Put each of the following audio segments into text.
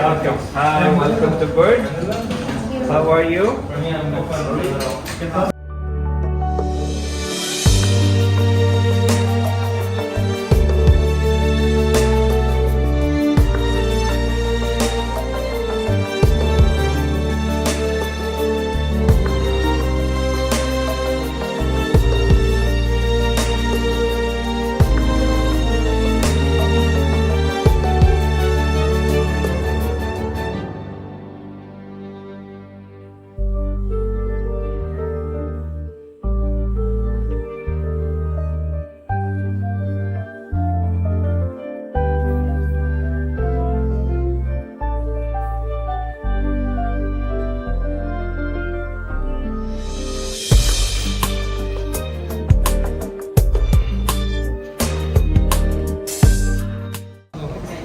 welcome. Hi, welcome to Burj. How are you?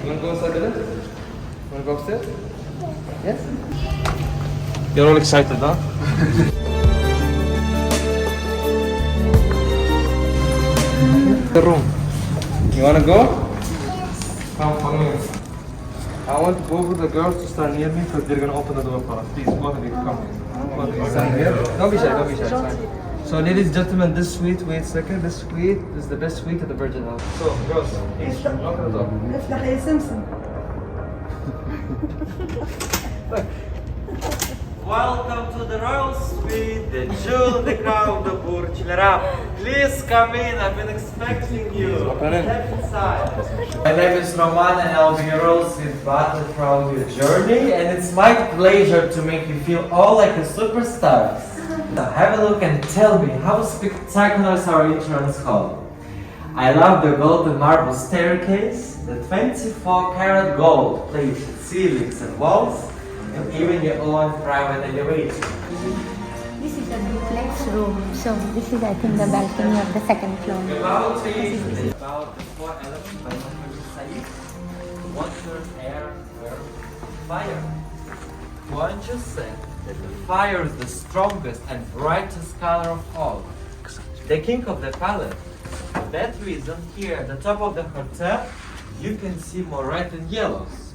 You want to go inside the lift? You want to go upstairs? Yes? You're all excited, huh? The room. You want to go? Come, follow me. I want both of the girls to stand near me because they're going to open the door for us. Please, both of you, come. Both of you stand here. Don't be shy, don't be shy. It's fine. So, ladies and gentlemen, this suite, wait a second, this suite is the best suite at the Burj Al Arab. So, girls, please, open the door. افتح يا سمسم. Welcome to the royal suite, the jewel in the crown, the Burj Al Arab. Please come in, I've been expecting you. Step inside. My name is Roman and I'll be your royal suite butler throughout your journey, and it's my pleasure to make you feel all like a superstar. Now have a look and tell me how spectacular is our entrance hall. I love the golden marble staircase, the 24-karat gold plated ceilings and walls, and even your own private elevator. This is a duplex room, so this is, I think, the balcony of the second floor. About the 4 elements by Muhammad Said: water, air, earth, fire. Won't you say that the fire is the strongest and brightest color of all? The king of the palace. For that reason, here at the top of the hotel, you can see more red and yellows.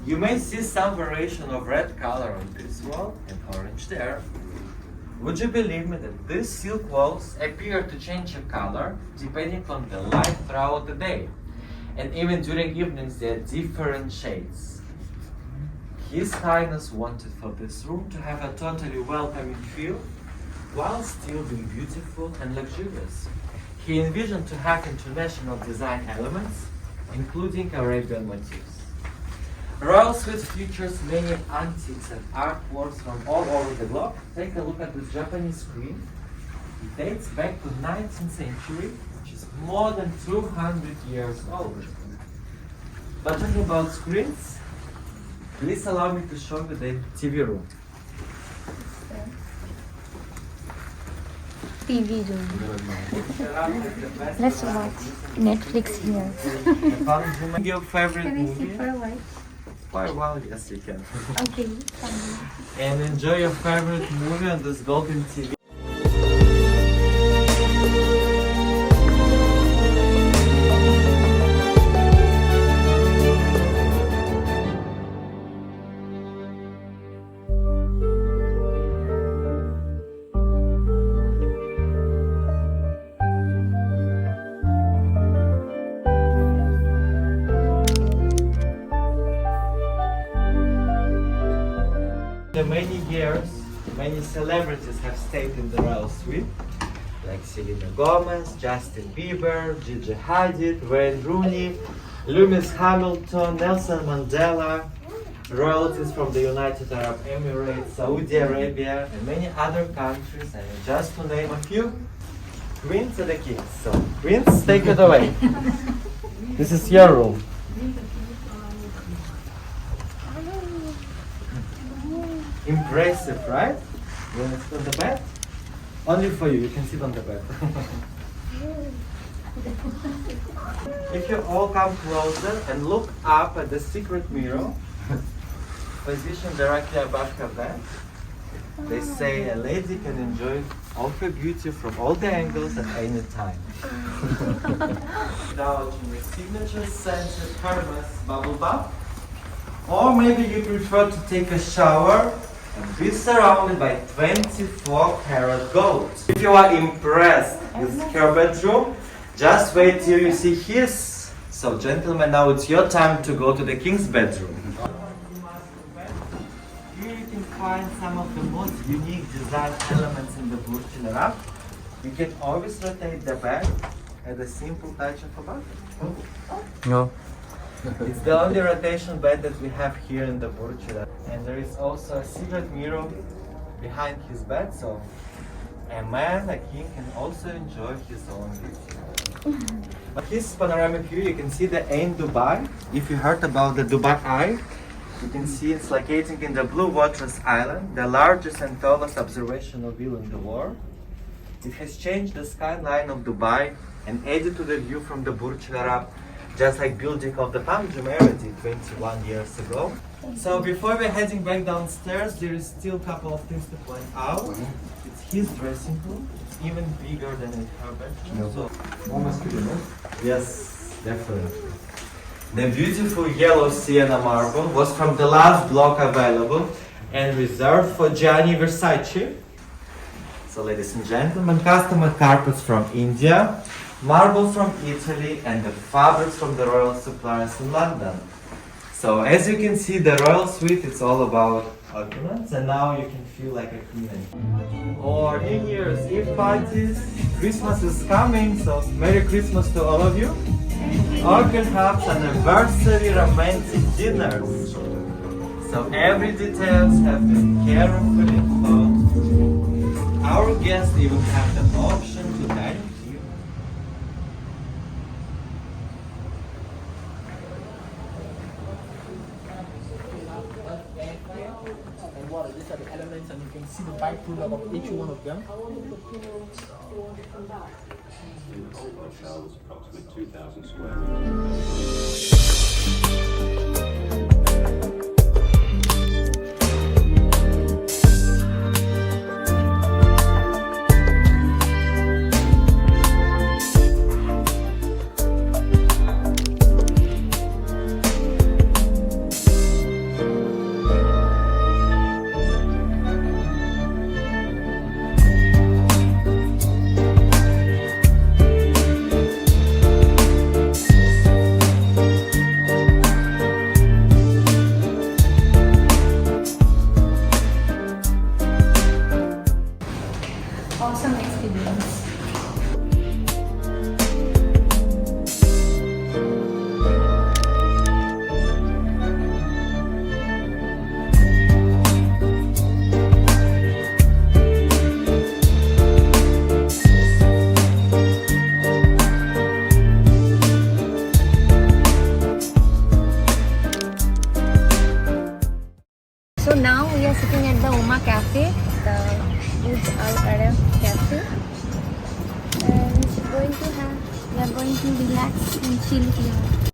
You may see some variation of red color on this wall and orange there. Would you believe me that these silk walls appear to change in color depending on the light throughout the day? And even during evenings they are different shades. His Highness wanted for this room to have a totally welcoming feel while still being beautiful and luxurious. He envisioned to have international design elements, including Arabian motifs. Royal Suite features many antiques and artworks from all over the globe. Take a look at this Japanese screen. It dates back to 19th century, which is more than 200 years old. But talking about screens, please allow me to show you the TV room. TV room. Let's watch Netflix here. Your favorite Can I sit movie? for a while? For a while, yes, you can. Okay, fine. And enjoy your favorite movie on this golden TV. For many years, many celebrities have stayed in the royal suite, like Selena Gomez, Justin Bieber, Gigi Hadid, Wayne Rooney, Lewis Hamilton, Nelson Mandela, royalties from the United Arab Emirates, Saudi Arabia, and many other countries, and just to name a few, queens and the kings. So, queens, take it away. This is your room. Impressive, right? You want to sit on the bed? Only for you, you can sit on the bed. If you all come closer and look up at the secret mirror, positioned directly above her bed, they say a lady can enjoy all her beauty from all the angles at any time. Indulge in your signature scented Hermes bubble bath. Or maybe you prefer to take a shower and be surrounded by 24-karat gold. If you are impressed with her bedroom, just wait till you see his. So gentlemen, now it's your time to go to the king's bedroom. Here you can find some of the most unique design elements in the Burj Al Arab. You can always rotate the bed at a simple touch of a button. No. It's the only rotation bed that we have here in the Burj Al Arab. And there is also a secret mirror behind his bed, so a man, a king, can also enjoy his own beauty. But his panoramic view, you can see the Ain Dubai. If you heard about the Dubai Eye, you can see it's located in the Blue Waters Island, the largest and tallest observational view in the world. It has changed the skyline of Dubai and added to the view from the Burj Al Arab, just like building of the Palm Jumeirah did 21 years ago. So before we're heading back downstairs, there is still a couple of things to point out. It's his dressing room. It's even bigger than in her bedroom. So, yes, definitely. The beautiful yellow sienna marble was from the last block available and reserved for Gianni Versace. So ladies and gentlemen, custom carpets from India, marble from Italy, and the fabrics from the royal suppliers in London. So as you can see, the royal suite is all about opulence, and now you can feel like a queen. Or New Year's Eve parties, Christmas is coming, so Merry Christmas to all of you. Or perhaps anniversary romantic dinners. So every details have been carefully thought. Our guests even have the option to dine here. And water. These are the elements, and you can see the byproduct of each one of them. Hotel was approximately 2,000 square meters. Awesome experience. So now we are sitting at the Oma Cafe, the Burj Al Arab Cafe, and we are going to relax and chill here.